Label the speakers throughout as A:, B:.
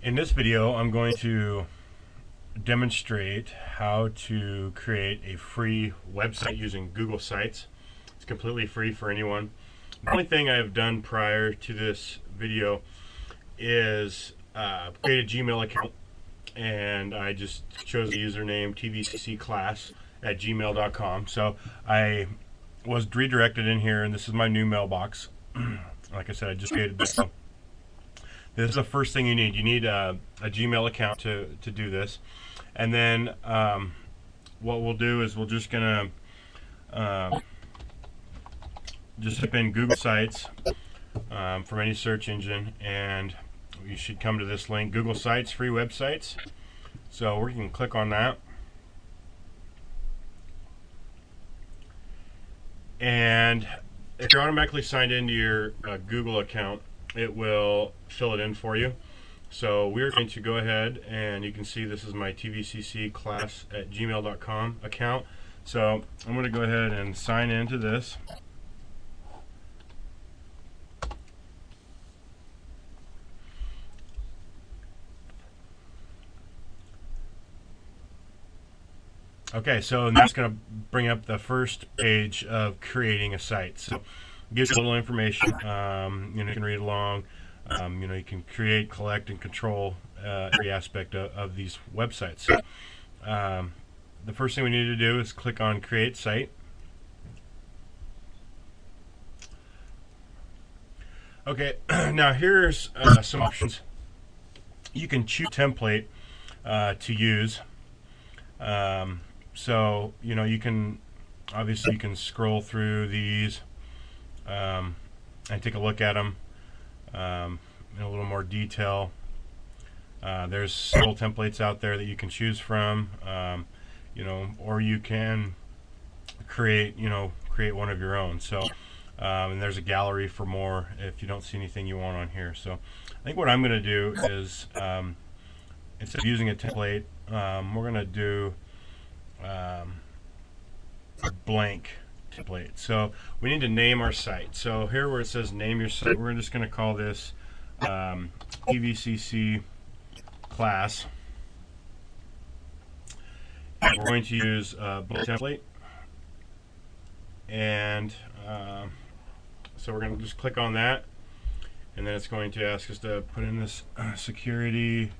A: In this video, I'm going to demonstrate how to create a free website using Google Sites. It's completely free for anyone. The only thing I've done prior to this video is create a Gmail account, and I just chose the username tvcclass@gmail.com. So I was redirected in here, and this is my new mailbox. Like I said, I just created this. So this is the first thing you need. You need a Gmail account to do this. And then what we'll do is we're just going to just type in Google Sites from any search engine, and you should come to this link, Google Sites, free websites. So we can click on that. And if you're automatically signed into your Google account, it will fill it in for you. So we're going to go ahead, and you can see this is my tvcclass@gmail.com account. So I'm going to go ahead and sign into this. Okay, so that's going to bring up the first page of creating a site. So it gives you a little information. You can read along. You can create, collect, and control every aspect of these websites. So, the first thing we need to do is click on Create Site. Okay, now here's some options. You can choose template to use. So you can obviously scroll through these and take a look at them in a little more detail. There's several templates out there that you can choose from, or you can create one of your own. So and there's a gallery for more if you don't see anything you want on here. So I think what I'm going to do is instead of using a template, we're going to do a blank template. So we need to name our site. So here where it says name your site, we're just going to call this TVCC class. And we're going to use a blank template, and so we're going to just click on that, and then it's going to ask us to put in this security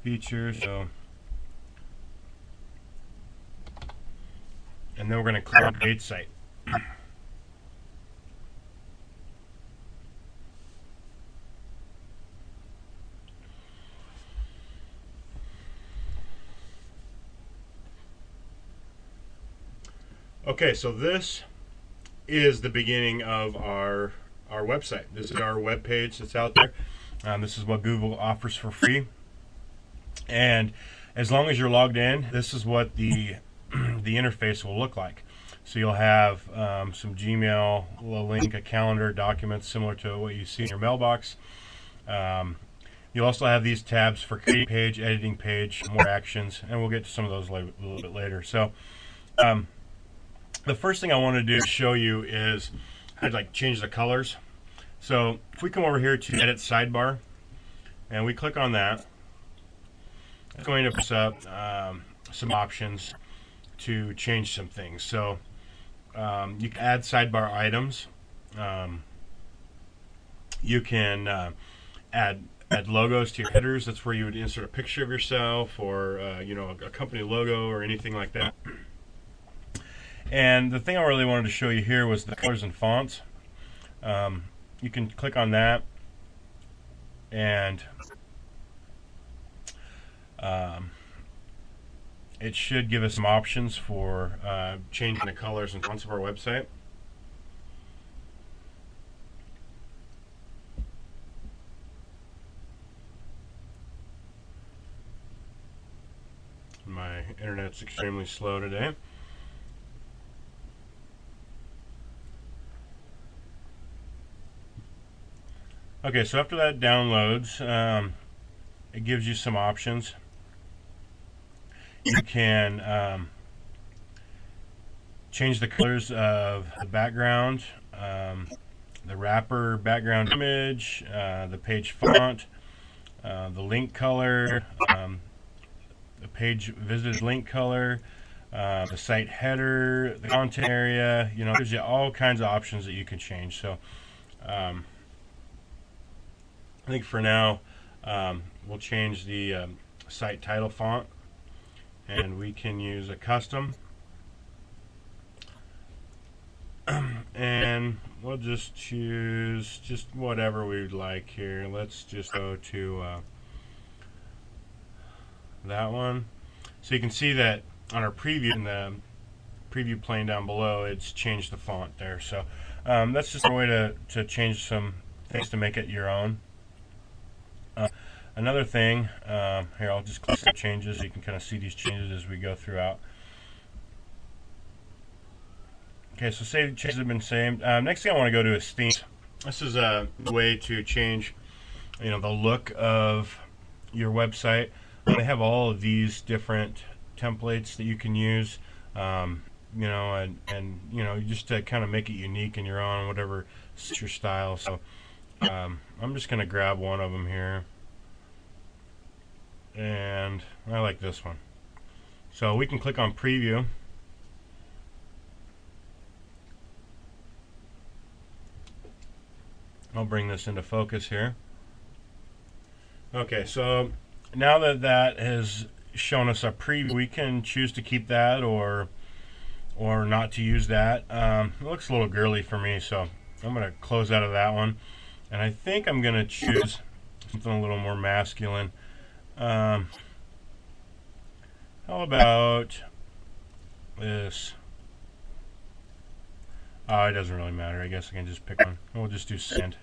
A: feature. So, and then we're going to click on Create Site. Okay, so this is the beginning of our website. This is our web page that's out there. This is what Google offers for free. And as long as you're logged in, this is what the interface will look like. So you'll have some Gmail, a link, a calendar, documents similar to what you see in your mailbox. You'll also have these tabs for creating page, editing page, more actions, and we'll get to some of those a little bit later. So the first thing I want to do to show you is how to change the colors. So if we come over here to Edit Sidebar, and we click on that, it's going to put up some options to change some things. So you can add sidebar items. You can add logos to your headers. That's where you would insert a picture of yourself, or a company logo or anything like that. And the thing I really wanted to show you here was the colors and fonts. You can click on that, and it should give us some options for changing the colors and fonts of our website. My internet's extremely slow today. Okay, so after that downloads, it gives you some options. You can change the colors of the background, the wrapper background image, the page font, the link color, the page visited link color, the site header, the content area. There's all kinds of options that you can change. So I think for now we'll change the site title font, and we can use a custom, and we'll just choose just whatever we'd like here. Let's just go to that one. So you can see that on our preview, in the preview pane down below, it's changed the font there. So that's just a way to change some things to make it your own. Another thing, here I'll just click the changes so you can kind of see these changes as we go throughout. Okay, so changes have been saved. Next thing I want to go to is themes. This is a way to change, the look of your website. They have all of these different templates that you can use, and just to kind of make it unique and your own, whatever suits your style. So I'm just going to grab one of them here, and I like this one. So we can click on preview. I'll bring this into focus here. Okay, so now that has shown us a preview, we can choose to keep that or not to use that. It looks a little girly for me, so I'm going to close out of that one, and I think I'm going to choose something a little more masculine. How about this? Oh, it doesn't really matter. I guess I can just pick one. We'll just do send.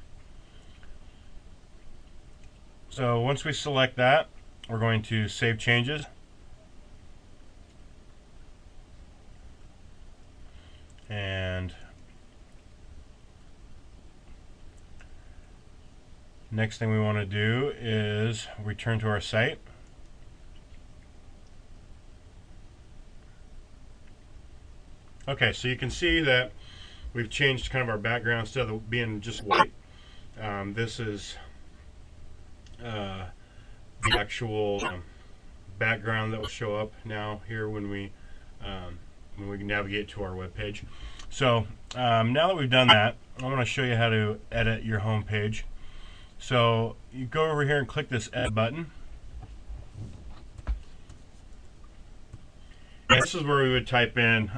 A: So once we select that, we're going to save changes. And next thing we want to do is return to our site. Okay, so you can see that we've changed kind of our background. Instead of being just white, this is the actual background that will show up now here when we navigate to our web page. So now that we've done that, I want to show you how to edit your home page. So you go over here and click this edit button. And this is where we would type in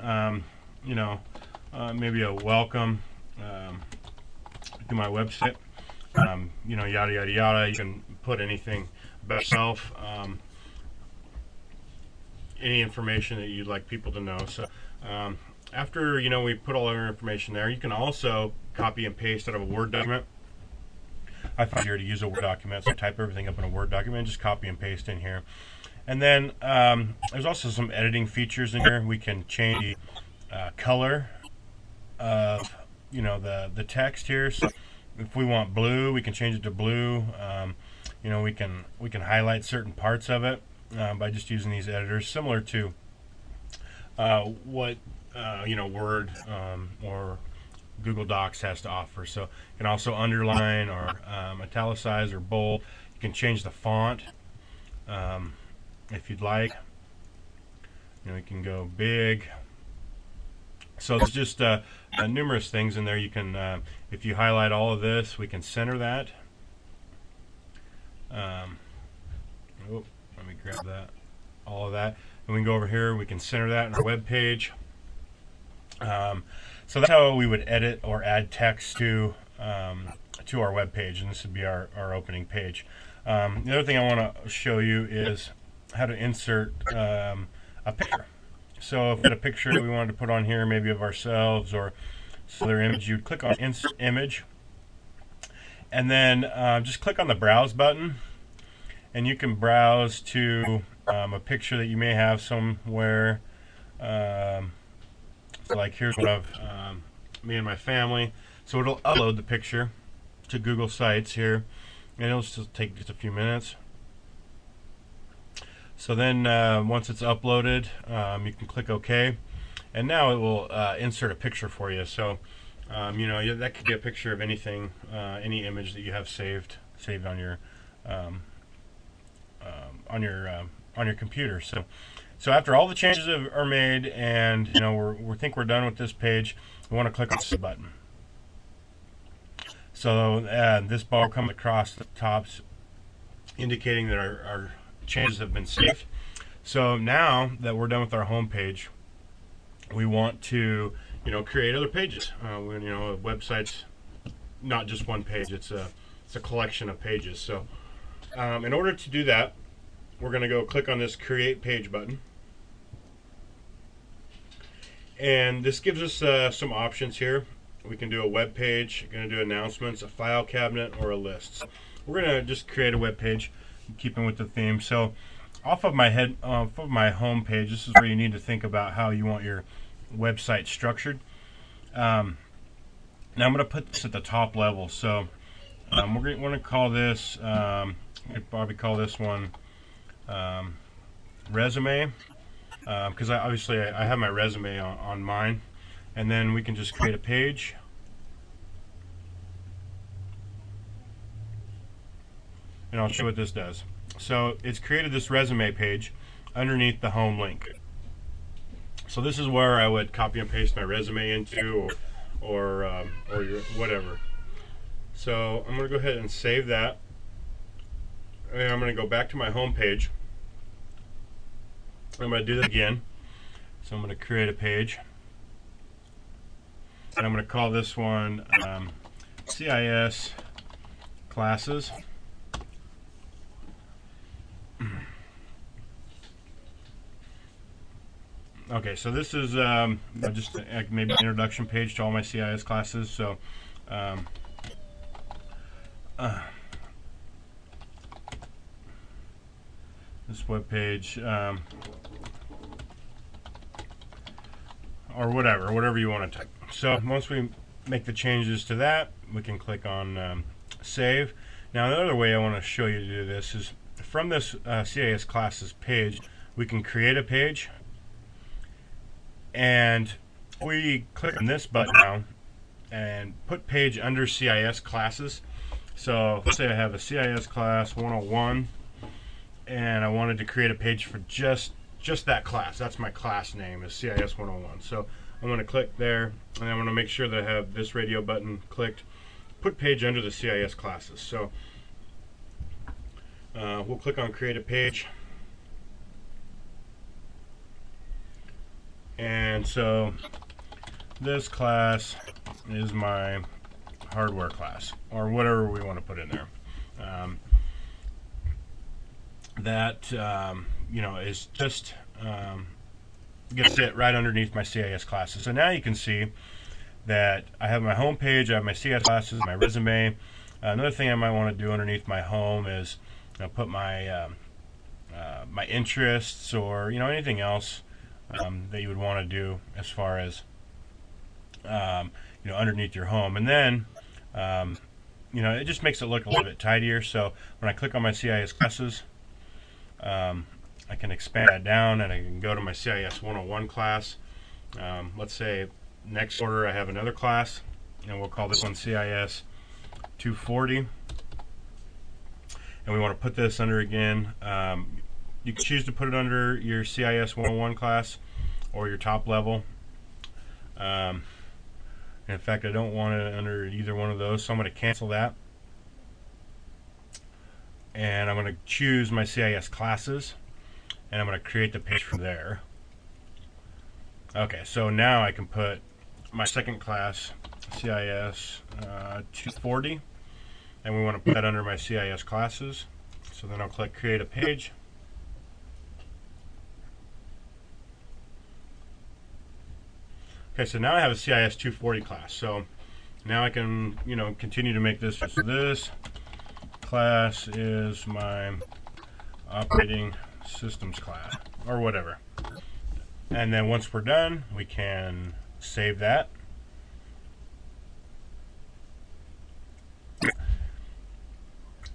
A: maybe a welcome to my website, yada yada yada. You can put anything about yourself, any information that you'd like people to know. So after we put all our information there, you can also copy and paste out of a Word document. I find it easier to use a Word document, so type everything up in a Word document and just copy and paste in here. And then there's also some editing features in here. We can change the color of the text here. So if we want blue, we can change it to blue. We can highlight certain parts of it by just using these editors, similar to what Word or Google Docs has to offer. So you can also underline or italicize or bold. You can change the font if you'd like. We can go big. So it's just numerous things in there. You can, if you highlight all of this, we can center that. Let me grab that, all of that, and we can go over here. We can center that in our web page. So that's how we would edit or add text to our web page, and this would be our opening page. The other thing I want to show you is how to insert a picture. So if we had a picture that we wanted to put on here, maybe of ourselves or some other image, you'd click on Insert Image, and then just click on the Browse button, and you can browse to a picture that you may have somewhere. So like here's one of me and my family. So it'll upload the picture to Google Sites here, and it'll just take just a few minutes. So then once it's uploaded, you can click OK, and now it will insert a picture for you. So that could be a picture of anything, any image that you have saved on your on your computer. So after all the changes are made, and we think we're done with this page, we want to click on this button. So this bar comes across the top, indicating that our changes have been saved. So now that we're done with our home page, we want to create other pages. A website's not just one page; it's a collection of pages. So in order to do that, we're going to go click on this Create Page button. And this gives us some options here. We can do a web page, going to do announcements, a file cabinet, or a list. So we're going to just create a web page, keeping with the theme. So off of my home page, this is where you need to think about how you want your website structured. Now I'm going to put this at the top level. So we're going to call this, we'd probably call this one resume, because obviously I have my resume on mine. And then we can just create a page. And I'll show you what this does. So it's created this resume page underneath the home link. So this is where I would copy and paste my resume into, or your whatever. So I'm going to go ahead and save that. And I'm going to go back to my home page. I'm going to do that again. So I'm going to create a page. And I'm going to call this one CIS classes. Okay, so this is just maybe an introduction page to all my CIS classes. So this web page, or whatever you want to type. So once we make the changes to that, we can click on Save. Now another way I want to show you to do this is from this CIS classes page, we can create a page, and we click on this button now and put page under CIS classes. So let's say I have a CIS class 101, and I wanted to create a page for just that class. That's my class name, is CIS 101. So I'm going to click there, and I'm going to make sure that I have this radio button clicked. Put page under the CIS classes. So we'll click on Create a Page. And so this class is my hardware class, or whatever we want to put in there. That is just gonna sit right underneath my CIS classes. So now you can see that I have my home page, I have my CIS classes, my resume. Another thing I might want to do underneath my home is put my my interests, or anything else that you would want to do as far as underneath your home. And then it just makes it look a little bit tidier. So when I click on my CIS classes, I can expand that down, and I can go to my CIS 101 class. Let's say next order I have another class, and we'll call this one CIS 240. And we want to put this under again. You can choose to put it under your CIS 101 class or your top level. In fact, I don't want it under either one of those, so I'm going to cancel that. And I'm going to choose my CIS classes, and I'm going to create the page from there. Okay, so now I can put my second class, CIS 240, and we want to put that under my CIS classes. So then I'll click Create a Page. Okay, so now I have a CIS 240 class. So now I can, continue to make this. So this class is my operating systems class, or whatever. And then once we're done, we can save that.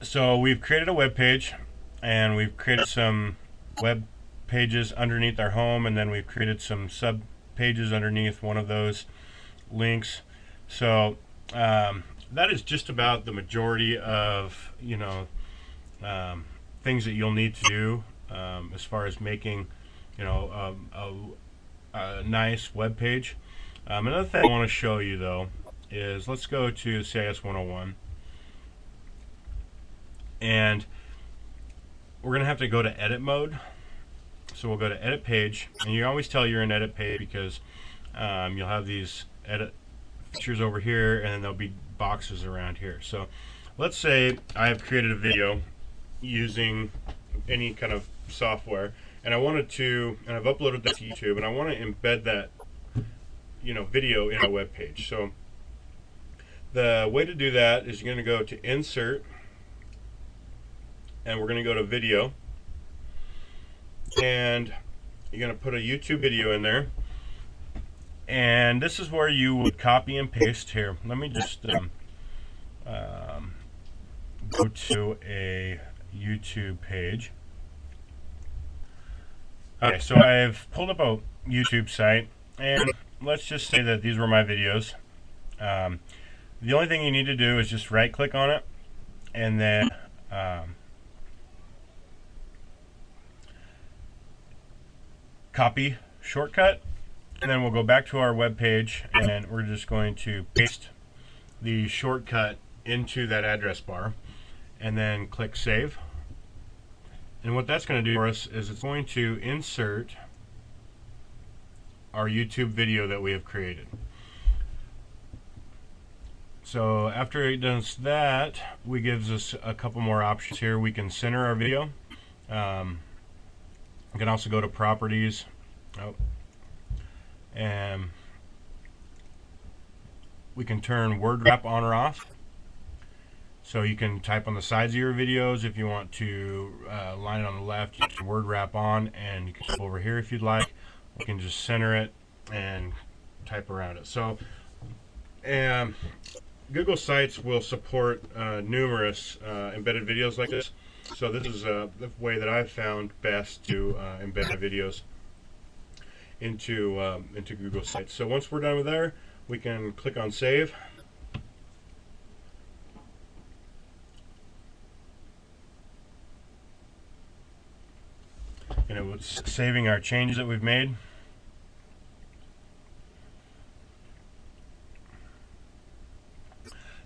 A: So we've created a web page, and we've created some web pages underneath our home, and then we've created some sub pages underneath one of those links. So that is just about the majority of things that you'll need to do as far as making, you know, a nice web page. Another thing I want to show you though is, let's go to CIS 101, and we're going to have to go to edit mode. So we'll go to edit page, and you always tell you're in edit page because you'll have these edit features over here, and then there'll be boxes around here. So let's say I have created a video using any kind of software, and I wanted to, and I've uploaded that to YouTube, and I want to embed that, you know, video in a web page. So the way to do that is you're going to go to Insert, and we're going to go to Video, and you're going to put a YouTube video in there, and this is where you would copy and paste. Here, let me just go to a YouTube page. Okay, so I've pulled up a YouTube site, and let's just say that these were my videos. The only thing you need to do is just right click on it, and then copy shortcut, and then we'll go back to our web page, and we're just going to paste the shortcut into that address bar, and then click save. And what that's going to do for us is it's going to insert our YouTube video that we have created. So after it does that, we gives us a couple more options here. We can center our video. We can also go to properties, and we can turn word wrap on or off. So you can type on the sides of your videos if you want to line it on the left. You can word wrap on, and you can go over here if you'd like. You can just center it and type around it. So Google Sites will support numerous embedded videos like this. So this is the way that I've found best to embed my videos into Google Sites. So once we're done with there, we can click on save. And it was saving our changes that we've made.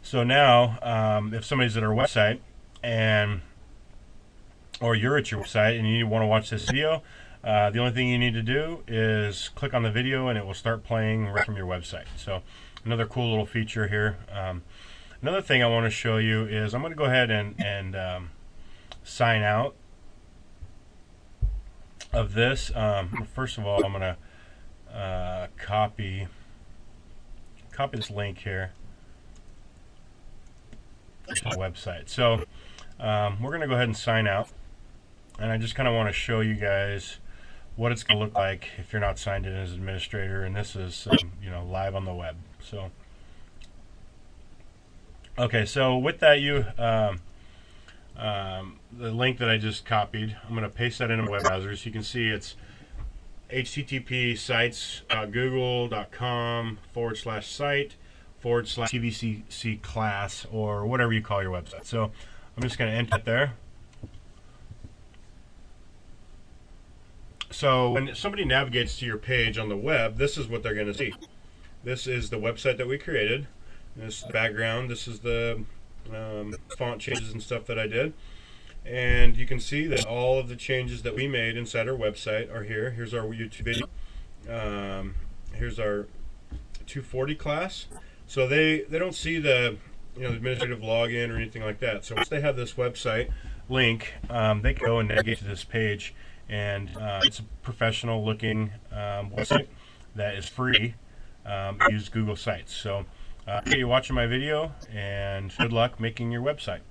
A: So now, if somebody's at our website, or you're at your website and you want to watch this video, the only thing you need to do is click on the video, and it will start playing right from your website. So another cool little feature here. Another thing I want to show you is I'm going to go ahead and sign out of this. First of all, I'm going to copy this link here to the website. So we're going to go ahead and sign out, and I just kind of want to show you guys what it's going to look like if you're not signed in as administrator, and this is you know, live on the web. So okay, so with that, the link that I just copied, I'm going to paste that into my web browser. So you can see it's http://sites.google.com/site/tvcc class, or whatever you call your website. So I'm just going to enter it there. So when somebody navigates to your page on the web, this is what they're going to see. This is the website that we created. This is the background. This is the font changes and stuff that I did. And you can see that all of the changes that we made inside our website are here. Here's our YouTube video. Here's our 240 class. So they don't see the, you know, the administrative login or anything like that. So once they have this website link, they can go and navigate to this page, and it's a professional looking website that is free. Use Google Sites. So you're watching my video, and good luck making your website.